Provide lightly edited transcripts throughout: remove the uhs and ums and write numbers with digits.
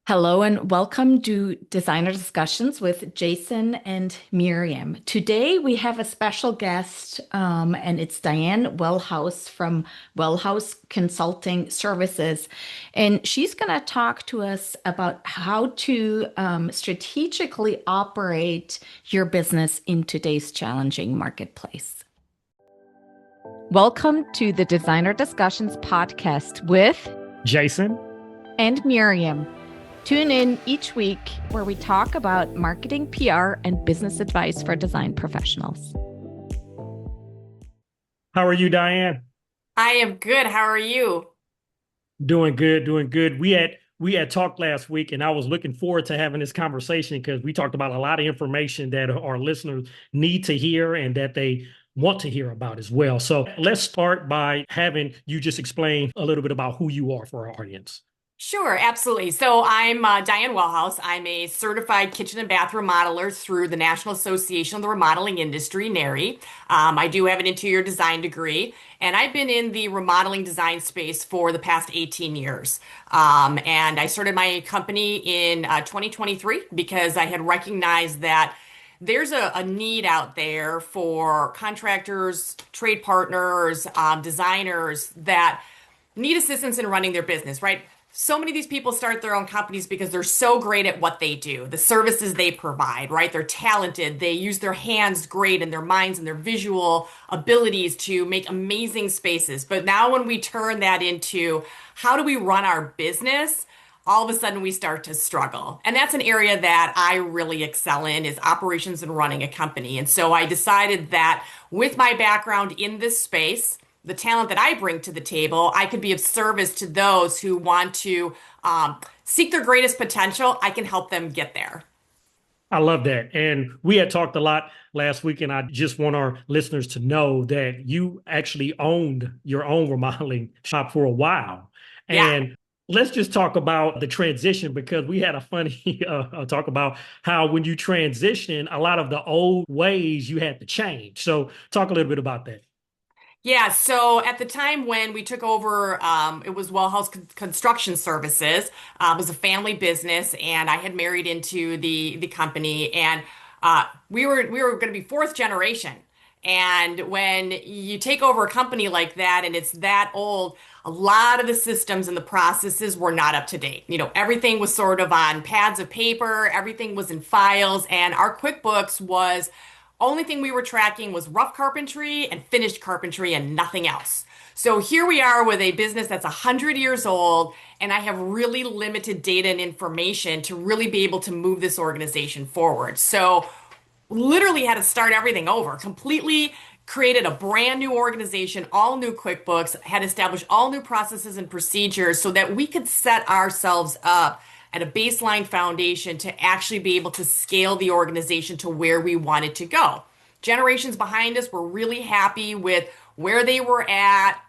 Hello and welcome to Designer Discussions with Jason and Miriam. Today we have a special guest, and it's Diane Welhouse from Wellhouse Consulting Services. And she's going to talk to us about how to strategically operate your business in today's challenging marketplace. Welcome to the Designer Discussions podcast with Jason. and Miriam. Tune in each week where we talk about marketing, PR, and business advice for design professionals. How are you, Diane? I am good. How are you? Doing good, doing good. We had talked last week, and I was looking forward to having this conversation because we talked about a lot of information that our listeners need to hear and that they want to hear about as well. So let's start by having you just explain a little bit about who you are for our audience. Sure, absolutely. So I'm Diane Wellhouse. I'm a certified kitchen and bath remodeler through the National Association of the Remodeling Industry, NARI. I do have an interior design degree, and I've been in the remodeling design space for the past 18 years. And I started my company in 2023 because I had recognized that there's a need out there for contractors, trade partners, designers that need assistance in running their business, right? So many of these people start their own companies because they're so great at what they do, the services they provide, right? They're talented. They use their hands great and their minds and their visual abilities to make amazing spaces. But now when we turn that into how do we run our business, all of a sudden we start to struggle. And that's an area that I really excel in is operations and running a company. And so I decided that with my background in this space, the talent that I bring to the table, I could be of service to those who want to seek their greatest potential. I can help them get there. I love that. And we had talked a lot last week, and I just want our listeners to know that you actually owned your own remodeling shop for a while. Yeah. And let's just talk about the transition because we had a funny talk about how when you transition, a lot of the old ways you had to change. So talk a little bit about that. Yeah, so at the time when we took over, it was Wellhouse Construction Services. It was a family business, and I had married into the company, and we were going to be fourth generation. And when you take over a company like that and it's that old, a lot of the systems and the processes were not up to date. Everything was sort of on pads of paper, everything was in files, and our QuickBooks was only thing we were tracking was rough carpentry and finished carpentry and nothing else. So here we are with a business that's 100 years old, and I have really limited data and information to really be able to move this organization forward. So literally had to start everything over, completely created a brand new organization, all new QuickBooks, had established all new processes and procedures so that we could set ourselves up at a baseline foundation to actually be able to scale the organization to where we wanted to go. Generations behind us were really happy with where they were at,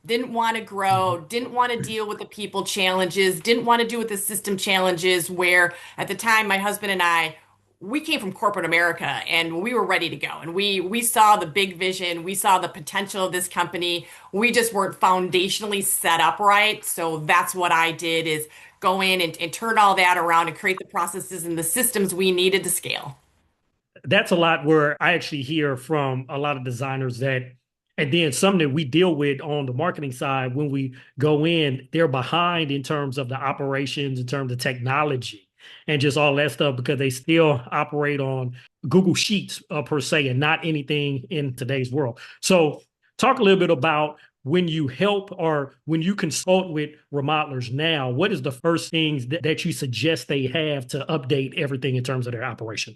didn't want to grow, didn't want to deal with the people challenges, didn't want to deal with the system challenges where at the time my husband and I, we came from corporate America and we were ready to go. And we saw the big vision. We saw the potential of this company. We just weren't foundationally set up right. So that's what I did is go in and turn all that around and create the processes and the systems we needed to scale. That's a lot where I actually hear from a lot of designers that, and then some that we deal with on the marketing side, when we go in, they're behind in terms of the operations, in terms of technology and just all that stuff because they still operate on Google Sheets per se and not anything in today's world. So talk a little bit about when you help or when you consult with remodelers now, what is the first things that you suggest they have to update everything in terms of their operation?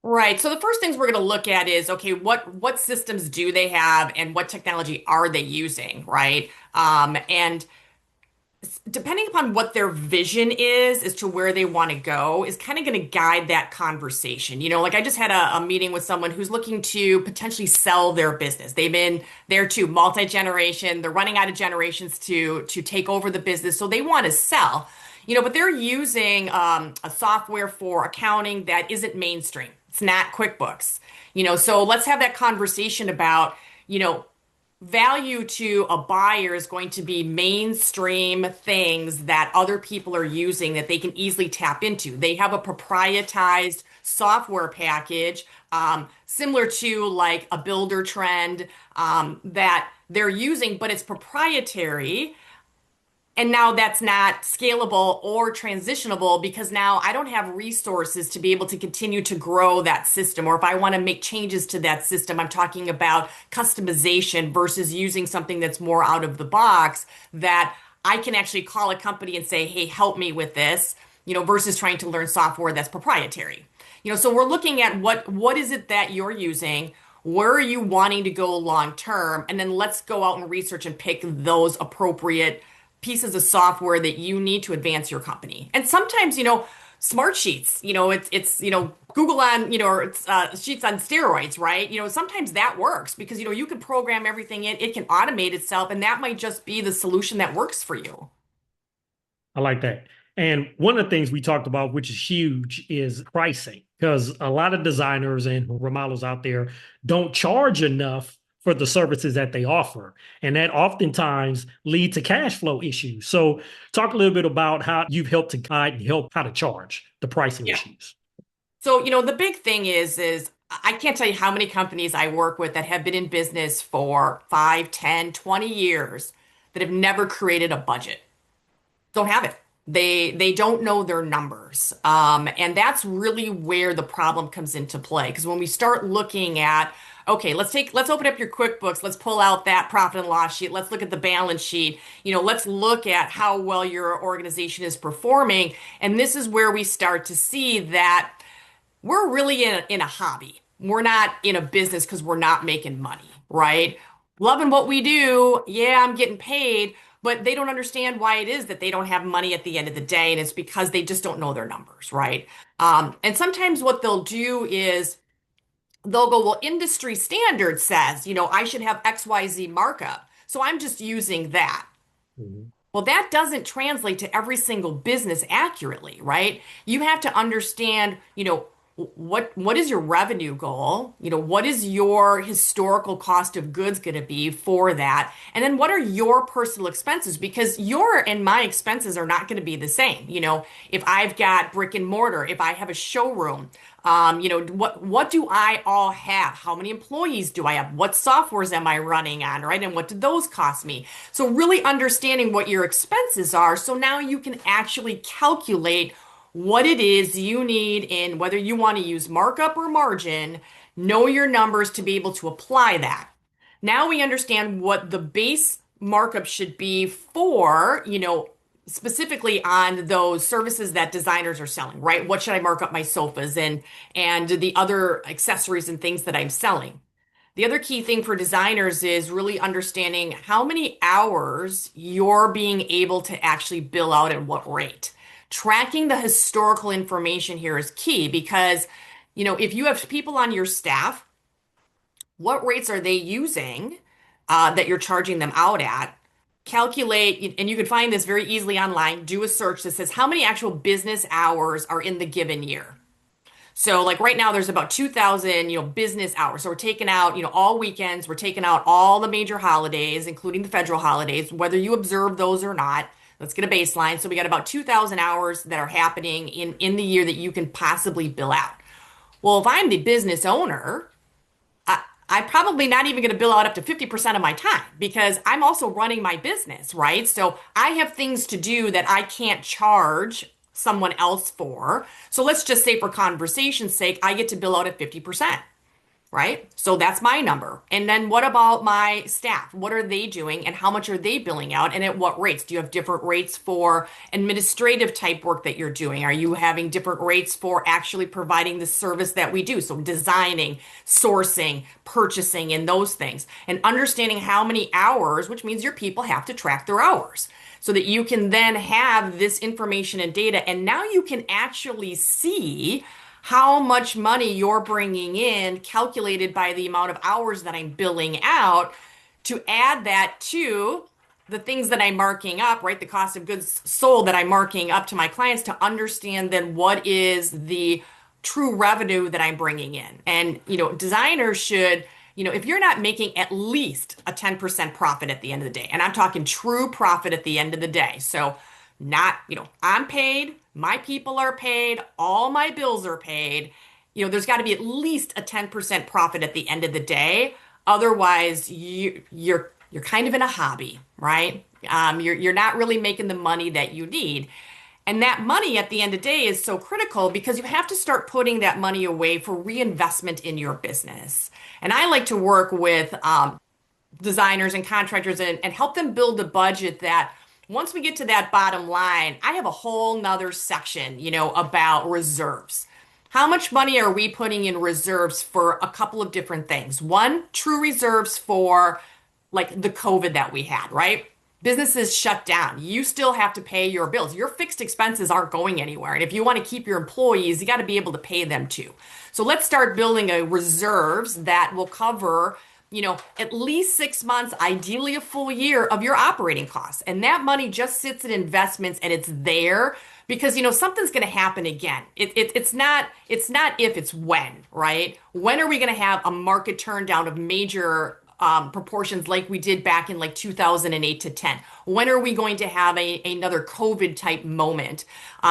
Right. So the first things we're going to look at is, okay, what systems do they have and what technology are they using, right? And depending upon what their vision is as to where they want to go is kind of going to guide that conversation. Like I just had a meeting with someone who's looking to potentially sell their business. They've been there too, multi-generation. They're running out of generations to take over the business. So they want to sell, but they're using a software for accounting that isn't mainstream. It's not QuickBooks. So let's have that conversation about, value to a buyer is going to be mainstream things that other people are using that they can easily tap into. They have a proprietized software package, similar to like a builder trend, that they're using, but it's proprietary. And now that's not scalable or transitionable because now I don't have resources to be able to continue to grow that system. Or if I want to make changes to that system, I'm talking about customization versus using something that's more out of the box that I can actually call a company and say, hey, help me with this, versus trying to learn software that's proprietary. So we're looking at what is it that you're using? Where are you wanting to go long term? And then let's go out and research and pick those appropriate pieces of software that you need to advance your company. And sometimes, smart sheets, it's Google on, or it's sheets on steroids, right? Sometimes that works because, you can program everything in, it can automate itself, and that might just be the solution that works for you. I like that. And one of the things we talked about, which is huge, is pricing, because a lot of designers and remodelers out there don't charge enough for the services that they offer. And that oftentimes lead to cash flow issues. So talk a little bit about how you've helped to guide and help how to charge the pricing issues. So, the big thing is I can't tell you how many companies I work with that have been in business for 5, 10, 20 years that have never created a budget. Don't have it. They don't know their numbers. And that's really where the problem comes into play. Because when we start looking at, okay, let's open up your QuickBooks. Let's pull out that profit and loss sheet. Let's look at the balance sheet. Let's look at how well your organization is performing. And this is where we start to see that we're really in a hobby. We're not in a business because we're not making money, right? Loving what we do. Yeah, I'm getting paid, but they don't understand why it is that they don't have money at the end of the day. And it's because they just don't know their numbers, right? And sometimes what they'll do is they'll go, well, industry standard says, I should have XYZ markup. So I'm just using that. Mhm. Well, that doesn't translate to every single business accurately, right? You have to understand, what is your revenue goal? What is your historical cost of goods going to be for that? And then what are your personal expenses? Because your and my expenses are not going to be the same. If I've got brick and mortar, if I have a showroom, what do I all have? How many employees do I have? What softwares am I running on, right? And what do those cost me? So really understanding what your expenses are. So now you can actually calculate what it is you need in whether you want to use markup or margin, know your numbers to be able to apply that. Now we understand what the base markup should be for, specifically on those services that designers are selling, right? What should I mark up my sofas and the other accessories and things that I'm selling? The other key thing for designers is really understanding how many hours you're being able to actually bill out at what rate. Tracking the historical information here is key because, if you have people on your staff, what rates are they using that you're charging them out at? Calculate, and you can find this very easily online. Do a search that says how many actual business hours are in the given year. So like right now, there's about 2,000, business hours. So we're taking out, all weekends. We're taking out all the major holidays, including the federal holidays, whether you observe those or not. Let's get a baseline. So we got about 2,000 hours that are happening in the year that you can possibly bill out. Well, if I'm the business owner, I'm probably not even going to bill out up to 50% of my time because I'm also running my business, right? So I have things to do that I can't charge someone else for. So let's just say for conversation's sake, I get to bill out at 50%. Right? So that's my number. And then what about my staff? What are they doing and how much are they billing out and at what rates? Do you have different rates for administrative type work that you're doing? Are you having different rates for actually providing the service that we do? So designing, sourcing, purchasing, and those things. And understanding how many hours, which means your people have to track their hours so that you can then have this information and data. And now you can actually see how much money you're bringing in calculated by the amount of hours that I'm billing out to add that to the things that I'm marking up, right? The cost of goods sold that I'm marking up to my clients to understand then what is the true revenue that I'm bringing in. And, designers should if you're not making at least a 10% profit at the end of the day, and I'm talking true profit at the end of the day. So not, I'm paid, my people are paid, all my bills are paid. There's got to be at least a 10% profit at the end of the day. Otherwise, you're kind of in a hobby, right? You're not really making the money that you need. And that money at the end of the day is so critical because you have to start putting that money away for reinvestment in your business. And I like to work with designers and contractors and help them build a budget that once we get to that bottom line, I have a whole nother section, about reserves. How much money are we putting in reserves for a couple of different things? One, true reserves for like the COVID that we had, right? Businesses shut down. You still have to pay your bills. Your fixed expenses aren't going anywhere. And if you want to keep your employees, you got to be able to pay them too. So let's start building a reserves that will cover, at least 6 months, ideally a full year of your operating costs. And that money just sits in investments and it's there because, something's going to happen again. It's not if, it's when, right? When are we going to have a market turn down of major proportions like we did back in like 2008 to 10? When are we going to have another COVID type moment?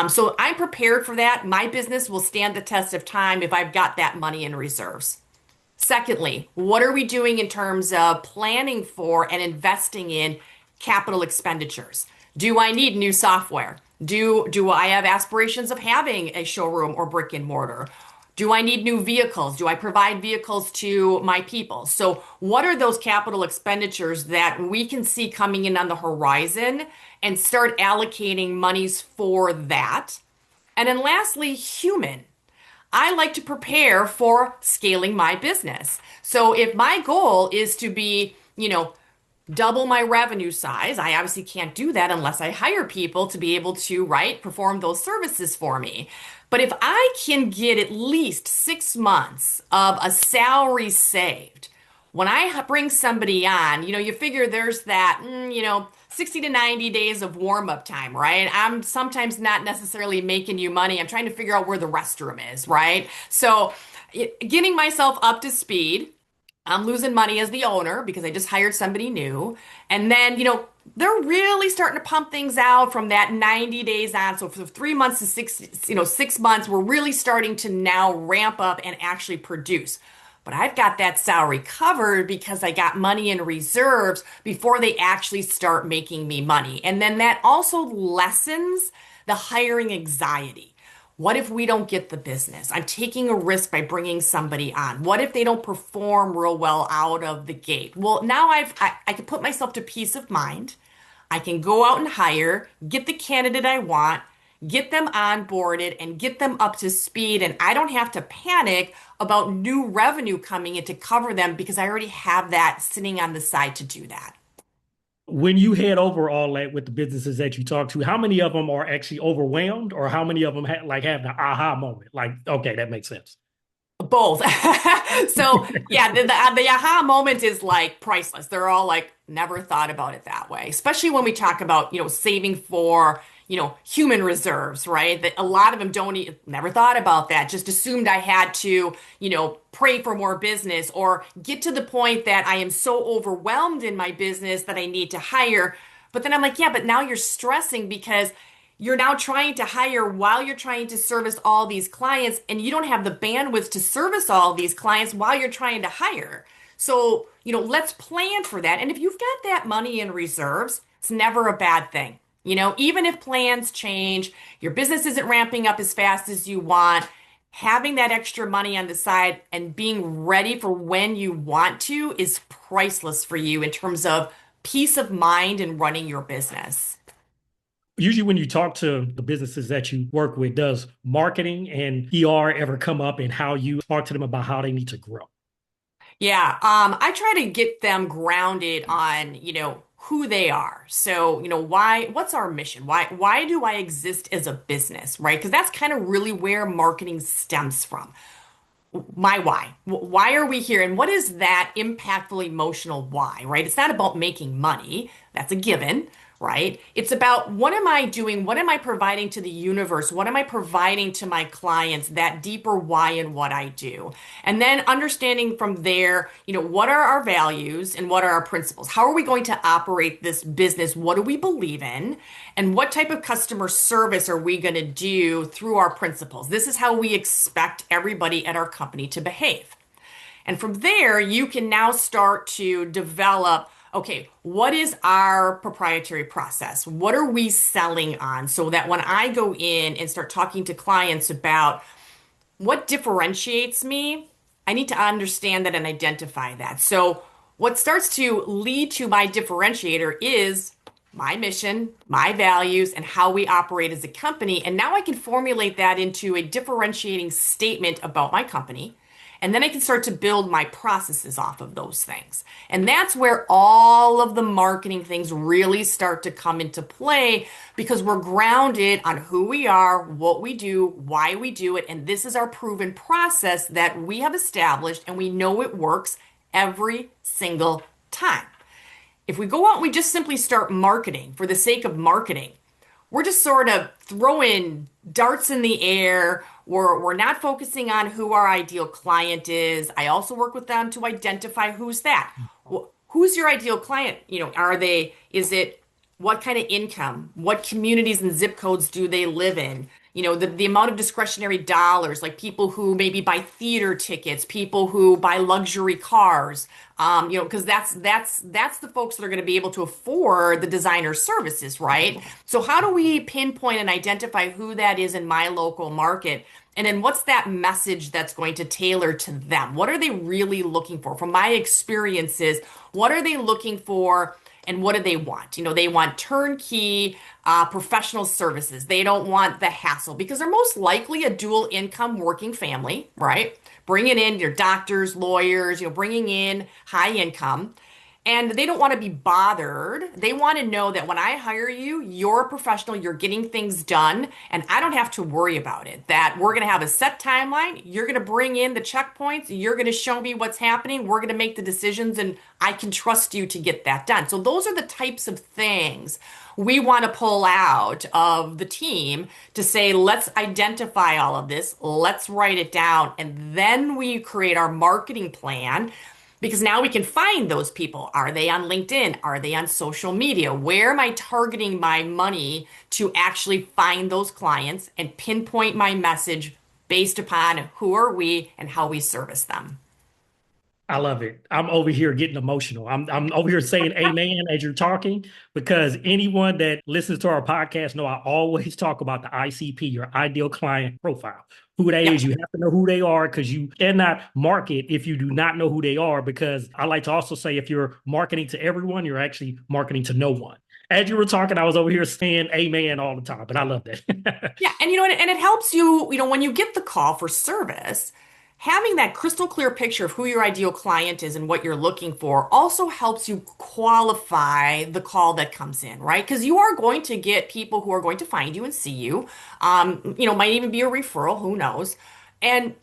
So I'm prepared for that. My business will stand the test of time if I've got that money in reserves. Secondly, what are we doing in terms of planning for and investing in capital expenditures? Do I need new software? Do I have aspirations of having a showroom or brick and mortar? Do I need new vehicles? Do I provide vehicles to my people? So what are those capital expenditures that we can see coming in on the horizon and start allocating monies for that? And then lastly, human. I like to prepare for scaling my business. So if my goal is to be, double my revenue size, I obviously can't do that unless I hire people to be able to, right, perform those services for me. But if I can get at least 6 months of a salary saved, when I bring somebody on, you figure there's that, 60 to 90 days of warm up time, right? I'm sometimes not necessarily making you money. I'm trying to figure out where the restroom is, right? So getting myself up to speed, I'm losing money as the owner because I just hired somebody new. And then, they're really starting to pump things out from that 90 days on. So for 3 months to 6 months, we're really starting to now ramp up and actually produce. But I've got that salary covered because I got money in reserves before they actually start making me money. And then that also lessens the hiring anxiety. What if we don't get the business? I'm taking a risk by bringing somebody on. What if they don't perform real well out of the gate? Well, now I can put myself to peace of mind. I can go out and hire, get the candidate I want, get them onboarded and get them up to speed. And I don't have to panic about new revenue coming in to cover them because I already have that sitting on the side to do that. When you head over all that with the businesses that you talk to, how many of them are actually overwhelmed, or how many of them have the aha moment? Like, okay, that makes sense. Both. So yeah, the aha moment is like priceless. They're all like, never thought about it that way. Especially when we talk about, saving for, human reserves, right? That a lot of them never thought about that. Just assumed I had to, pray for more business or get to the point that I am so overwhelmed in my business that I need to hire. But then I'm like, yeah, but now you're stressing because you're now trying to hire while you're trying to service all these clients, and you don't have the bandwidth to service all these clients while you're trying to hire. So, let's plan for that. And if you've got that money in reserves, it's never a bad thing. Even if plans change, your business isn't ramping up as fast as you want, having that extra money on the side and being ready for when you want to is priceless for you in terms of peace of mind and running your business. Usually when you talk to the businesses that you work with, does marketing and PR ever come up in how you talk to them about how they need to grow? Yeah, I try to get them grounded on, who they are. So, what's our mission? Why do I exist as a business, right? Because that's kind of really where marketing stems from. My why. Why are we here? And what is that impactful emotional why, right? It's not about making money. That's a given, right? It's about what am I doing? What am I providing to the universe? What am I providing to my clients? That deeper why in what I do. And then understanding from there, what are our values and what are our principles? How are we going to operate this business? What do we believe in? And what type of customer service are we going to do through our principles? This is how we expect everybody at our company to behave. And from there, you can now start to develop, okay, what is our proprietary process? What are we selling on? So that when I go in and start talking to clients about what differentiates me, I need to understand that and identify that. So what starts to lead to my differentiator is my mission, my values, and how we operate as a company. And now I can formulate that into a differentiating statement about my company. And then I can start to build my processes off of those things. And that's where all of the marketing things really start to come into play because we're grounded on who we are, what we do, why we do it. And this is our proven process that we have established and we know it works every single time. If we go out and we just simply start marketing for the sake of marketing, we're just sort of throwing darts in the air. We're not focusing on who our ideal client is. I also work with them to identify who's that. Who's your ideal client? Is it what kind of income? What communities and zip codes do they live in? The amount of discretionary dollars, like people who maybe buy theater tickets, people who buy luxury cars, because that's the folks that are going to be able to afford the designer services, right? So how do we pinpoint and identify who that is in my local market? And then what's that message that's going to tailor to them? What are they really looking for? From my experiences, what are they looking for? And what do they want? They want turnkey professional services. They don't want the hassle because they're most likely a dual income working family, right? Bringing in your doctors, lawyers, bringing in high income. And they don't want to be bothered. They want to know that when I hire you, you're a professional, you're getting things done, and I don't have to worry about it. That we're going to have a set timeline. You're going to bring in the checkpoints. You're going to show me what's happening. We're going to make the decisions, and I can trust you to get that done. So those are the types of things we want to pull out of the team to say, let's identify all of this. Let's write it down. And then we create our marketing plan. Because now we can find those people. Are they on LinkedIn? Are they on social media? Where am I targeting my money to actually find those clients and pinpoint my message based upon who are we and how we service them? I love it. I'm over here getting emotional. I'm over here saying amen as you're talking because anyone that listens to our podcast know I always talk about the ICP, your ideal client profile. Who that is, you have to know who they are because you cannot market if you do not know who they are. Because I like to also say if you're marketing to everyone, you're actually marketing to no one. As you were talking, I was over here saying amen all the time, but I love that. Yeah, and and it helps you, when you get the call for service, having that crystal clear picture of who your ideal client is and what you're looking for also helps you qualify the call that comes in, right? Because you are going to get people who are going to find you and see you. Might even be a referral, who knows? And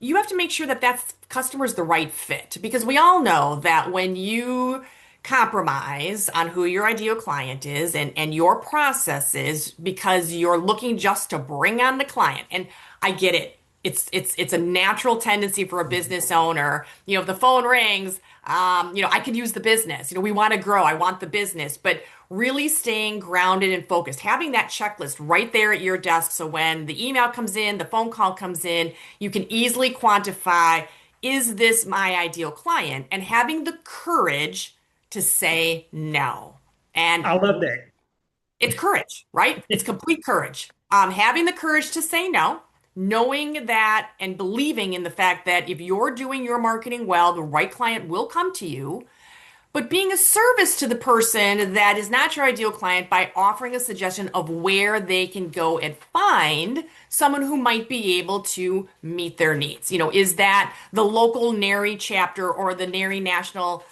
you have to make sure that that customer's the right fit because we all know that when you compromise on who your ideal client is and your process is because you're looking just to bring on the client. And I get it. It's a natural tendency for a business owner. If the phone rings, I could use the business. We want to grow. I want the business, but really staying grounded and focused, having that checklist right there at your desk. So when the email comes in, the phone call comes in, you can easily quantify, is this my ideal client? And having the courage to say no. And I love that. it's courage, right? It's complete courage. Having the courage to say no, knowing that and believing in the fact that if you're doing your marketing well, the right client will come to you, but being a service to the person that is not your ideal client by offering a suggestion of where they can go and find someone who might be able to meet their needs. Is that the local NARI chapter or the NARI national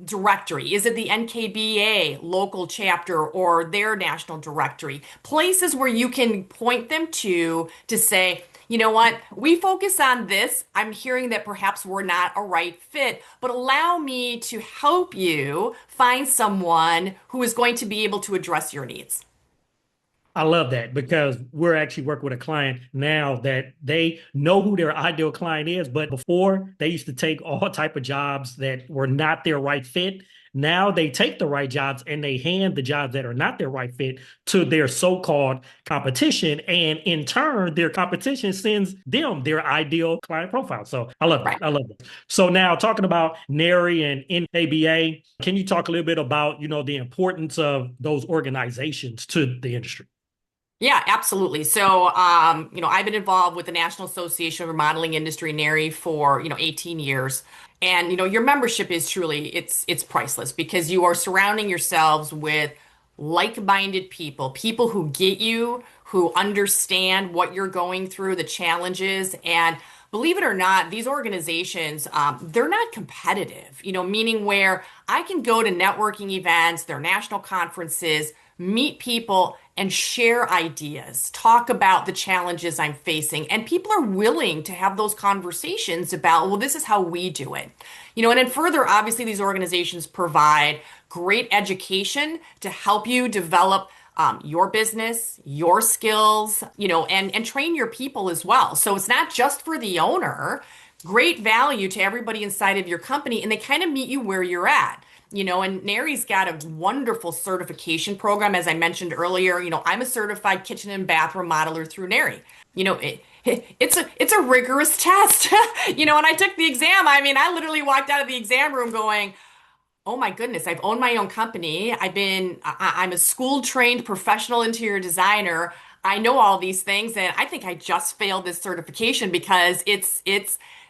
directory? Is it the NKBA local chapter or their national directory? Places where you can point them to say, you know what? We focus on this. I'm hearing that perhaps we're not a right fit, but allow me to help you find someone who is going to be able to address your needs. I love that because we're actually working with a client now that they know who their ideal client is, but before they used to take all type of jobs that were not their right fit. Now they take the right jobs and they hand the jobs that are not their right fit to their so-called competition. And in turn, their competition sends them their ideal client profile. So I love that. Right. I love that. So now talking about NARI and NABA, can you talk a little bit about, the importance of those organizations to the industry? Yeah, absolutely. So, I've been involved with the National Association of Remodeling Industry, NARI, for, 18 years. And, your membership is truly, it's priceless because you are surrounding yourselves with like-minded people, people who get you, who understand what you're going through, the challenges. And believe it or not, these organizations, they're not competitive, meaning where I can go to networking events, their national conferences, meet people and share ideas, talk about the challenges I'm facing. And people are willing to have those conversations about, well, this is how we do it. And then further, obviously, these organizations provide great education to help you develop your business, your skills, and train your people as well. So it's not just for the owner, great value to everybody inside of your company, and they kind of meet you where you're at. And NARI's got a wonderful certification program. As I mentioned earlier, I'm a certified kitchen and bath remodeler through NARI. It's a rigorous test. When I took the exam, I literally walked out of the exam room going, oh my goodness, I've owned my own company. I'm a school trained professional interior designer. I know all these things, and I think I just failed this certification because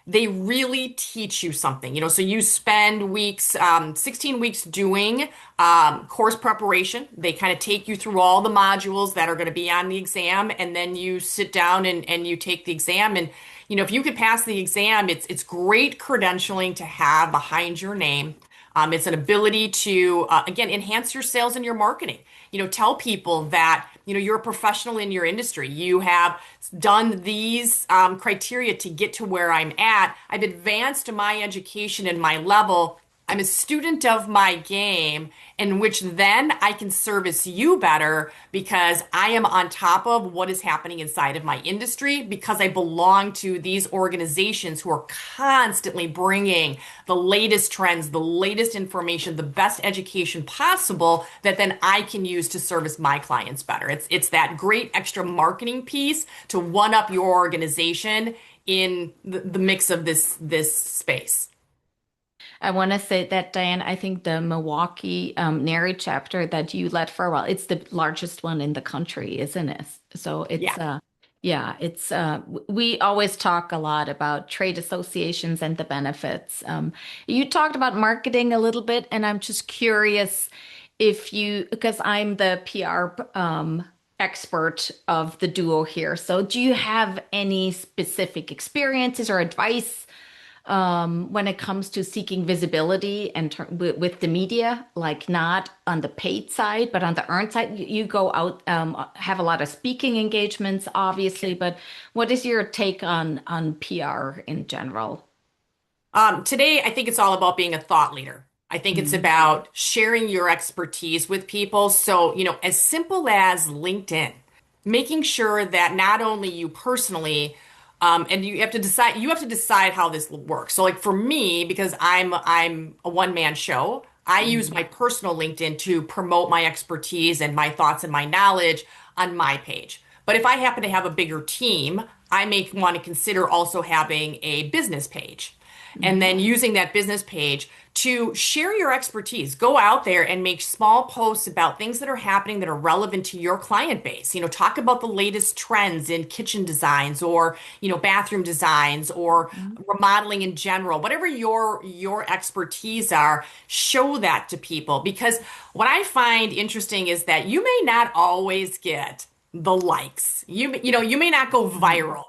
they really teach you something, so you spend 16 weeks doing course preparation. They kind of take you through all the modules that are going to be on the exam, and then you sit down and you take the exam. And, if you could pass the exam, it's great credentialing to have behind your name. It's an ability to, again, enhance your sales and your marketing. Tell people that, you're a professional in your industry. You have done these criteria to get to where I'm at. I've advanced my education and my level. I'm a student of my game, in which then I can service you better because I am on top of what is happening inside of my industry because I belong to these organizations who are constantly bringing the latest trends, the latest information, the best education possible that then I can use to service my clients better. It's that great extra marketing piece to one up your organization in the mix of this space. I want to say that, Diane, I think the Milwaukee NARI chapter that you led for a while, it's the largest one in the country, isn't it? So it's, Yeah. yeah, we always talk a lot about trade associations and the benefits. You talked about marketing a little bit, and I'm just curious because I'm the PR expert of the duo here. So do you have any specific experiences or advice when it comes to seeking visibility and with the media, like not on the paid side, but on the earned side? You go out, have a lot of speaking engagements, obviously, but what is your take on PR in general? Today, I think it's all about being a thought leader. I think it's Mhm. about sharing your expertise with people. So, as simple as LinkedIn, making sure that not only you personally, and you have to decide how this works. So, like for me, because I'm a one-man show, I use Mhm. my personal LinkedIn to promote my expertise and my thoughts and my knowledge on my page. But if I happen to have a bigger team, I may want to consider also having a business page and Mhm. then using that business page to share your expertise. Go out there and make small posts about things that are happening that are relevant to your client base. Talk about the latest trends in kitchen designs or, bathroom designs or Mhm. remodeling in general. Whatever your expertise are, show that to people because what I find interesting is that you may not always get the likes. You may not go Mhm. viral,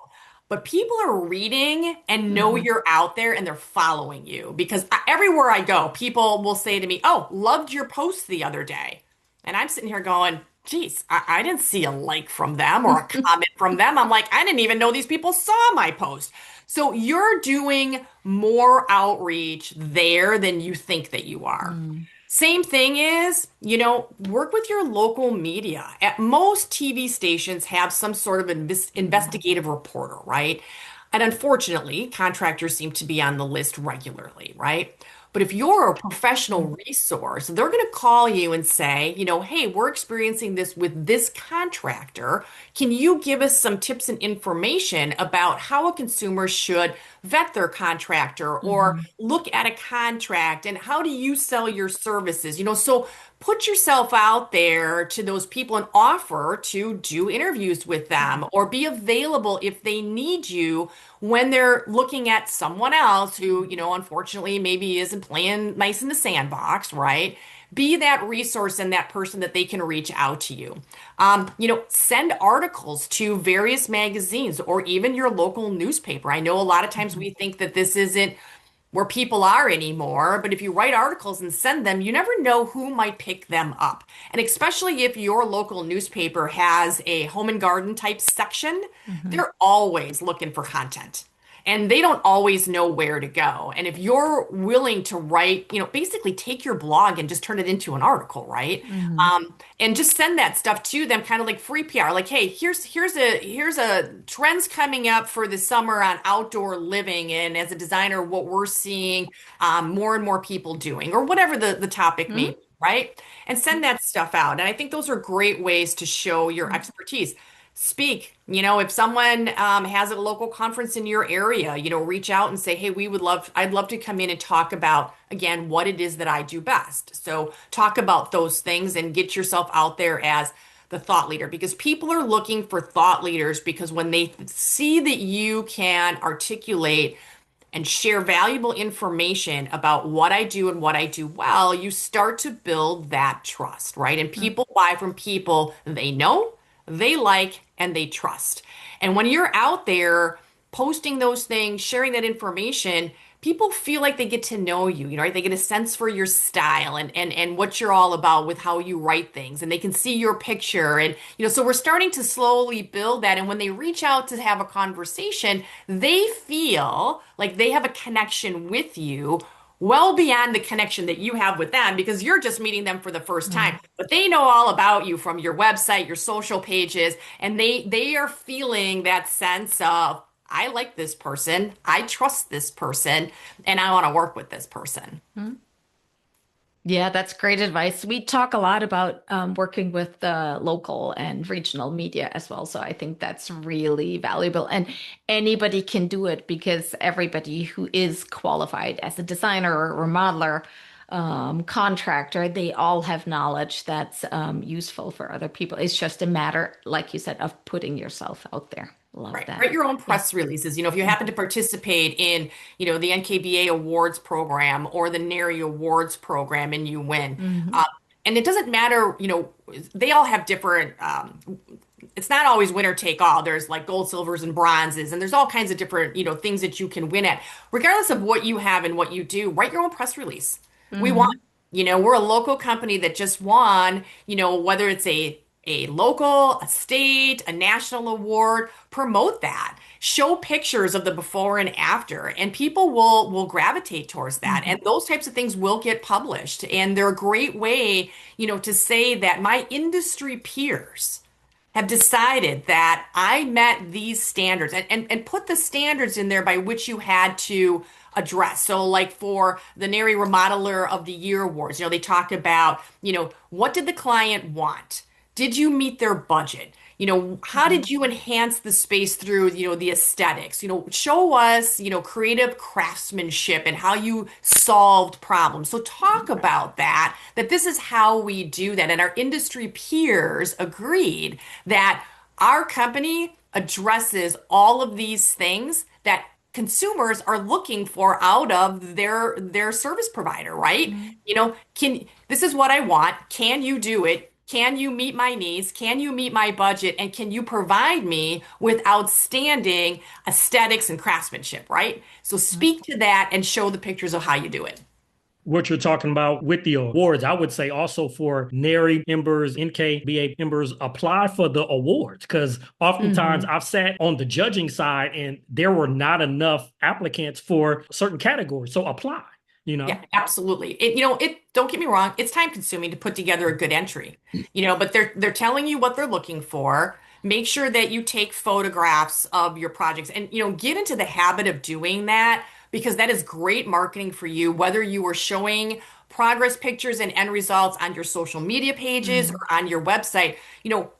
but people are reading and know Mhm. you're out there and they're following you because everywhere I go, people will say to me, "Oh, loved your post the other day." And I'm sitting here going, geez, I didn't see a like from them or a comment from them. I'm like, I didn't even know these people saw my post. So you're doing more outreach there than you think that you are. Mm. Same thing is, work with your local media. At most TV stations have some sort of investigative reporter, right? And unfortunately, contractors seem to be on the list regularly, right? But if you're a professional resource, they're going to call you and say, hey, we're experiencing this with this contractor. Can you give us some tips and information about how a consumer should vet their contractor or Mhm. look at a contract and how do you sell your services? So put yourself out there to those people and offer to do interviews with them or be available if they need you when they're looking at someone else who, unfortunately maybe isn't playing nice in the sandbox, right? Be that resource and that person that they can reach out to you. Send articles to various magazines or even your local newspaper. I know a lot of times we think that this isn't where people are anymore, but if you write articles and send them, you never know who might pick them up. And especially if your local newspaper has a home and garden type section, Mhm. they're always looking for content. And they don't always know where to go. And if you're willing to write, basically take your blog and just turn it into an article, right? Mhm. And just send that stuff to them, kind of like free PR. Like, hey, here's a trends coming up for the summer on outdoor living, and as a designer, what we're seeing more and more people doing, or whatever the topic may Mhm. be, right? And send that stuff out. And I think those are great ways to show your expertise. Speak. If someone has a local conference in your area, reach out and say, hey, I'd love to come in and talk about, again, what it is that I do best. So talk about those things and get yourself out there as the thought leader because people are looking for thought leaders because when they see that you can articulate and share valuable information about what I do and what I do well, you start to build that trust, right? And Mhm. people buy from people they know, they like, and they trust. And when you're out there posting those things, sharing that information, people feel like they get to know you, right? They get a sense for your style and what you're all about with how you write things, and they can see your picture. And, so we're starting to slowly build that. And when they reach out to have a conversation, they feel like they have a connection with you well beyond the connection that you have with them because you're just meeting them for the first time. Mhm. But they know all about you from your website, your social pages, and they are feeling that sense of I like this person, I trust this person, and I want to work with this person. Mhm. Yeah, that's great advice. We talk a lot about working with the local and regional media as well. So I think that's really valuable. And anybody can do it because everybody who is qualified as a designer or remodeler, contractor, they all have knowledge that's useful for other people. It's just a matter, like you said, of putting yourself out there. Love Right. that. Write your own Yeah. press releases. If you happen to participate in, the NKBA awards program or the NARI awards program and you win. Hmm. Uh, and it doesn't matter, they all have different, it's not always winner take all. There's like gold, silvers, and bronzes, and there's all kinds of different, things that you can win at. Regardless of what you have and what you do, write your own press release. We want, Hmm. we're a local company that just won, whether it's a local, a state, a national award, promote that. Show pictures of the before and after, and people will gravitate towards that. Hmm. And those types of things will get published. And they're a great way, to say that my industry peers have decided that I met these standards and put the standards in there by which you had to address. So like for the NARI Remodeler of the Year Awards, they talk about, what did the client want? Did you meet their budget? How Hmm. did you enhance the space through, the aesthetics? Show us, creative craftsmanship and how you solved problems. So talk about that this is how we do that. And our industry peers agreed that our company addresses all of these things that consumers are looking for out of their service provider, right? Hmm. Can this is what I want. Can you do it? Can you meet my needs? Can you meet my budget? And can you provide me with outstanding aesthetics and craftsmanship, right? So speak to that and show the pictures of how you do it. what you're talking about with the awards, I would say also for NARI members, NKBA members, apply for the awards because oftentimes I've sat on the judging side and there were not enough applicants for certain categories. So apply, you know? Yeah, absolutely. Don't get me wrong, it's time consuming to put together a good entry. But they're telling you what they're looking for. Make sure that you take photographs of your projects and get into the habit of doing that because that is great marketing for you, whether you are showing progress pictures and end results on your social media pages or on your website.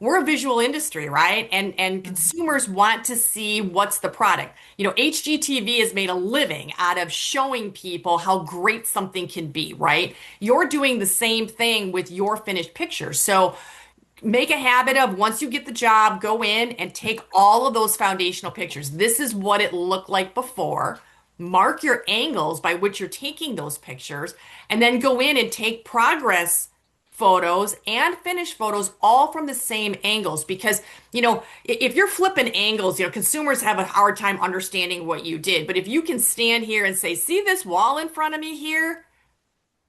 We're a visual industry, right? And consumers want to see what's the product. HGTV has made a living out of showing people how great something can be, right? You're doing the same thing with your finished pictures. So make a habit of once you get the job, go in and take all of those foundational pictures. This is what it looked like before. Mark your angles by which you're taking those pictures, and then go in and take progress photos and finished photos all from the same angles because if you're flipping angles, consumers have a hard time understanding what you did. But if you can stand here and say, see this wall in front of me here,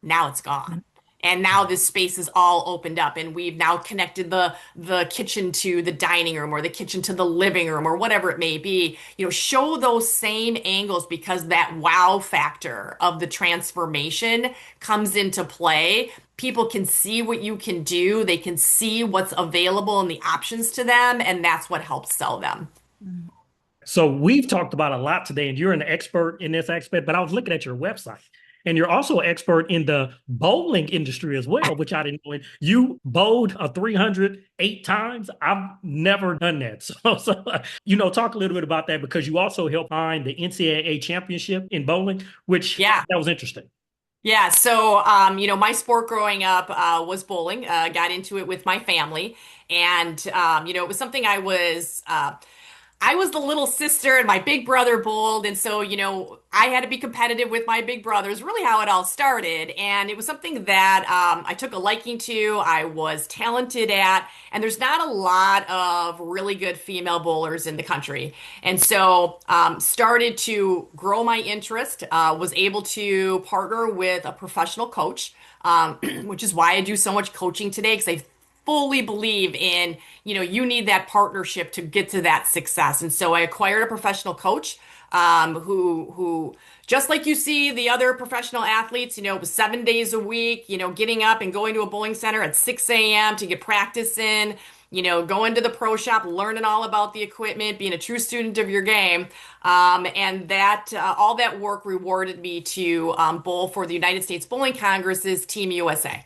now it's gone. And now this space is all opened up, and we've now connected the kitchen to the dining room or the kitchen to the living room or whatever it may be. Show those same angles because that wow factor of the transformation comes into play. People can see what you can do. They can see what's available and the options to them, and that's what helps sell them. So we've talked about a lot today, and you're an expert in this aspect, but I was looking at your website. And you're also an expert in the bowling industry as well, which I didn't know. You bowled a 308 times. I've never done that. So, talk a little bit about that because you also helped find the NCAA championship in bowling, which that was interesting. Yeah. So, my sport growing up was bowling. Got into it with my family. And, it was something I was the little sister and my big brother bowled. And so, I had to be competitive with my big brothers, really how it all started. And it was something that I took a liking to, I was talented at, and there's not a lot of really good female bowlers in the country. And so started to grow my interest, was able to partner with a professional coach, which is why I do so much coaching today because I fully believe in, you need that partnership to get to that success. And so I acquired a professional coach who just like you see the other professional athletes, it was 7 days a week, getting up and going to a bowling center at 6 a.m. to get practice in, going to the pro shop, learning all about the equipment, being a true student of your game. And that all that work rewarded me to bowl for the United States Bowling Congress's Team USA.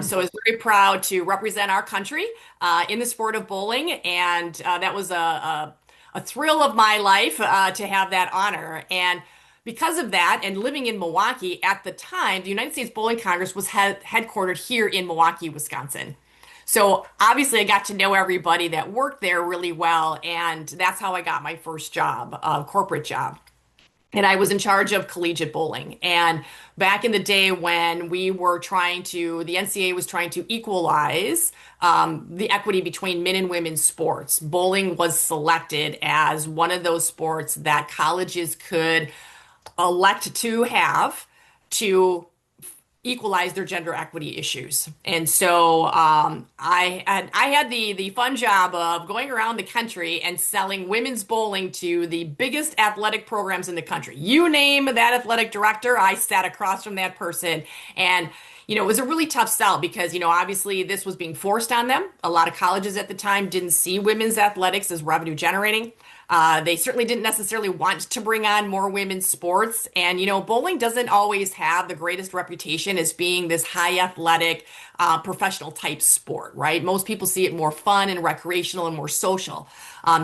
So I was very proud to represent our country in the sport of bowling, and that was a thrill of my life to have that honor. And because of that, and living in Milwaukee at the time, the United States Bowling Congress was headquartered here in Milwaukee, Wisconsin. So obviously I got to know everybody that worked there really well, and that's how I got my first job, corporate job. And I was in charge of collegiate bowling. And back in the day when the NCAA was trying to equalize the equity between men and women's sports, bowling was selected as one of those sports that colleges could elect to have to equalize their gender equity issues. And so I had the fun job of going around the country and selling women's bowling to the biggest athletic programs in the country. You name that athletic director, I sat across from that person. And it was a really tough sell because, obviously this was being forced on them. A lot of colleges at the time didn't see women's athletics as revenue generating. They certainly didn't necessarily want to bring on more women's sports. And, bowling doesn't always have the greatest reputation as being this high athletic, professional type sport, right? Most people see it more fun and recreational and more social.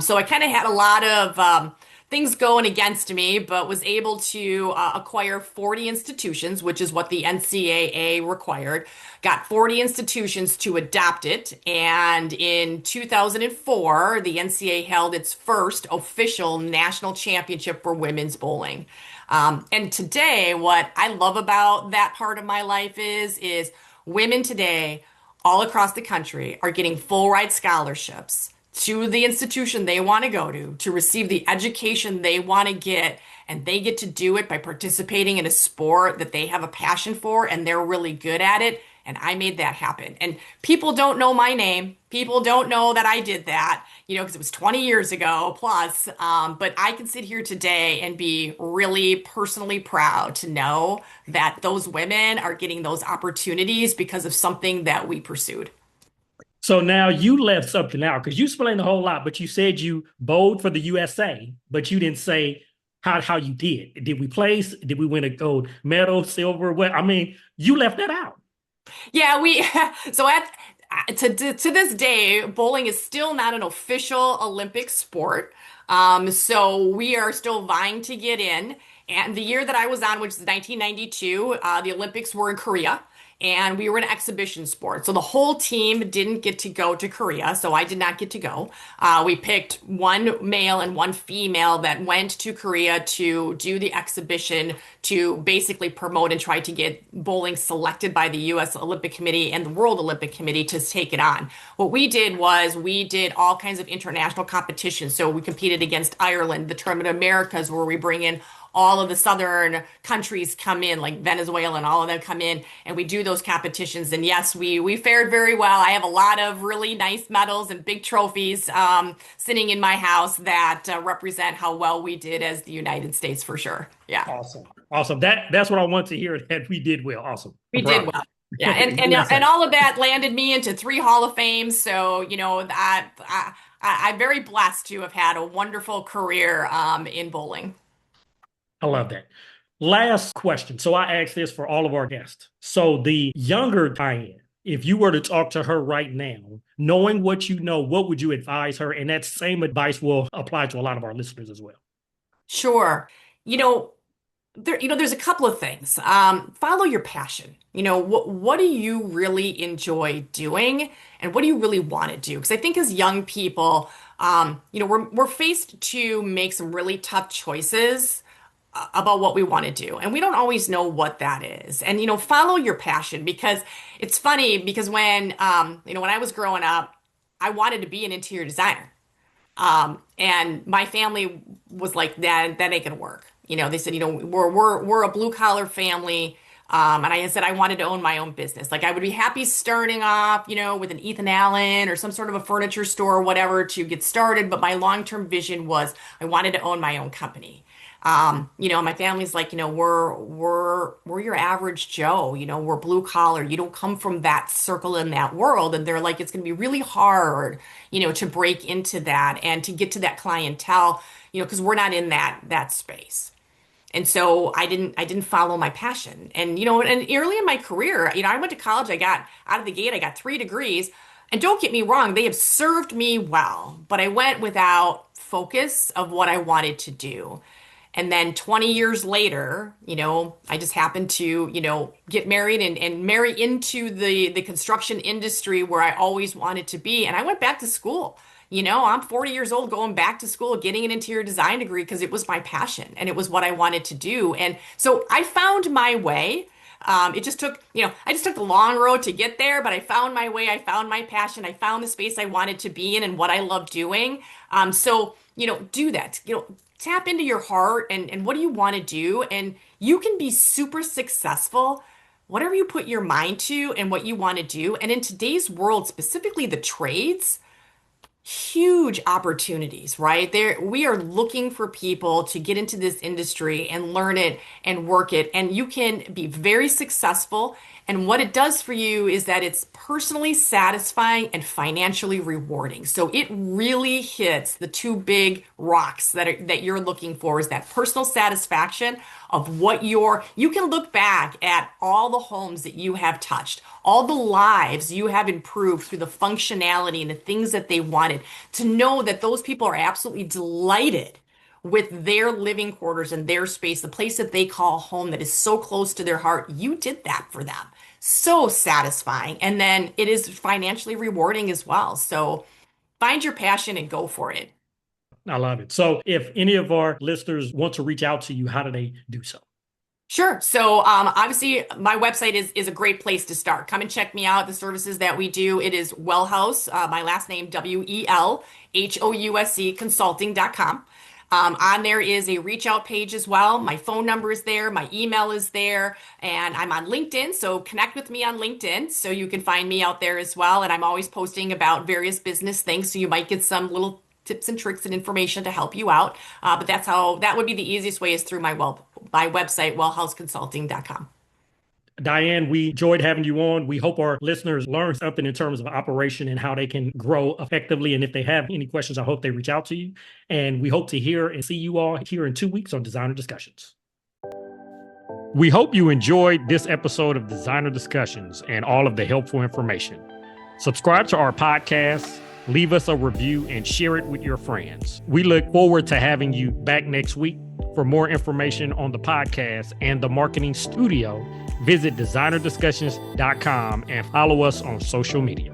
So I kind of had a lot of things going against me, but was able to acquire 40 institutions, which is what the NCAA required. Got 40 institutions to adopt it. And in 2004, the NCAA held its first official national championship for women's bowling. And today, what I love about that part of my life is women today all across the country are getting full ride scholarships to the institution they want to go to receive the education they want to get. And they get to do it by participating in a sport that they have a passion for and they're really good at it. And I made that happen. And people don't know my name. People don't know that I did that, because it was 20 years ago plus. But I can sit here today and be really personally proud to know that those women are getting those opportunities because of something that we pursued. So now you left something out because you explained a whole lot, but you said you bowled for the USA, but you didn't say how you did. Did we place? Did we win a gold medal, silver? What? I mean, you left that out. Yeah, we so at to this day, bowling is still not an official Olympic sport. So we are still vying to get in. And the year that I was on, which is 1992, the Olympics were in Korea. And we were an exhibition sport. So the whole team didn't get to go to Korea. So I did not get to go. We picked one male and one female that went to Korea to do the exhibition to basically promote and try to get bowling selected by the U.S. Olympic Committee and the World Olympic Committee to take it on. What we did was we did all kinds of international competitions. So we competed against Ireland, the Tournament of Americas, where we bring in all of the southern countries come in, like Venezuela and all of them come in, and we do those competitions. And yes, we fared very well. I have a lot of really nice medals and big trophies sitting in my house that represent how well we did as the United States for sure. Yeah. Awesome. Awesome. That's what I want to hear, that we did well. Awesome. We did well. Yeah. And all of that landed me into 3 Hall of Fames. So, I'm very blessed to have had a wonderful career in bowling. I love that. Last question. So I ask this for all of our guests. So the younger Diane, if you were to talk to her right now, knowing what you know, what would you advise her? And that same advice will apply to a lot of our listeners as well. Sure. There's a couple of things. Follow your passion. What do you really enjoy doing, and what do you really want to do? Because I think as young people, we're faced to make some really tough choices about what we want to do. And we don't always know what that is. And, follow your passion, because it's funny because when I was growing up, I wanted to be an interior designer. And my family was like, that ain't gonna work. They said, we're a blue collar family. And I said I wanted to own my own business. Like I would be happy starting off, with an Ethan Allen or some sort of a furniture store or whatever to get started. But my long-term vision was I wanted to own my own company. My family's like, we're your average Joe, we're blue collar. You don't come from that circle in that world. And they're like, it's going to be really hard, to break into that and to get to that clientele, because we're not in that space. And so I didn't follow my passion. And, and early in my career, I went to college, I got out of the gate, I got 3 degrees. And don't get me wrong, they have served me well, but I went without focus of what I wanted to do. And then 20 years later, I just happened to, get married and marry into the construction industry where I always wanted to be. And I went back to school. I'm 40 years old going back to school, getting an interior design degree because it was my passion and it was what I wanted to do. And so I found my way. It just took, I just took the long road to get there, but I found my way. I found my passion. I found the space I wanted to be in and what I love doing. So, do that. Tap into your heart and what do you want to do? And you can be super successful, whatever you put your mind to and what you want to do. And in today's world, specifically the trades, huge opportunities, right? We are looking for people to get into this industry and learn it and work it. And you can be very successful. And what it does for you is that it's personally satisfying and financially rewarding. So it really hits the 2 big rocks that you're looking for, is that personal satisfaction of you can look back at all the homes that you have touched, all the lives you have improved through the functionality and the things that they wanted, to know that those people are absolutely delighted with their living quarters and their space, the place that they call home that is so close to their heart. You did that for them. So satisfying. And then it is financially rewarding as well. So find your passion and go for it. I love it. So if any of our listeners want to reach out to you, how do they do so? Sure. So obviously my website is a great place to start. Come and check me out. The services that we do, it is Wellhouse, my last name, WELHOUSE consulting.com. On there is a reach out page as well. My phone number is there, my email is there, and I'm on LinkedIn. So connect with me on LinkedIn so you can find me out there as well. And I'm always posting about various business things. So you might get some little tips and tricks and information to help you out. But that would be the easiest way is through my website, wellhouseconsulting.com. Diane, we enjoyed having you on. We hope our listeners learn something in terms of operation and how they can grow effectively. And if they have any questions, I hope they reach out to you. And we hope to hear and see you all here in 2 weeks on Designer Discussions. We hope you enjoyed this episode of Designer Discussions and all of the helpful information. Subscribe to our podcast, leave us a review, and share it with your friends. We look forward to having you back next week. For more information on the podcast and the marketing studio, visit designerdiscussions.com and follow us on social media.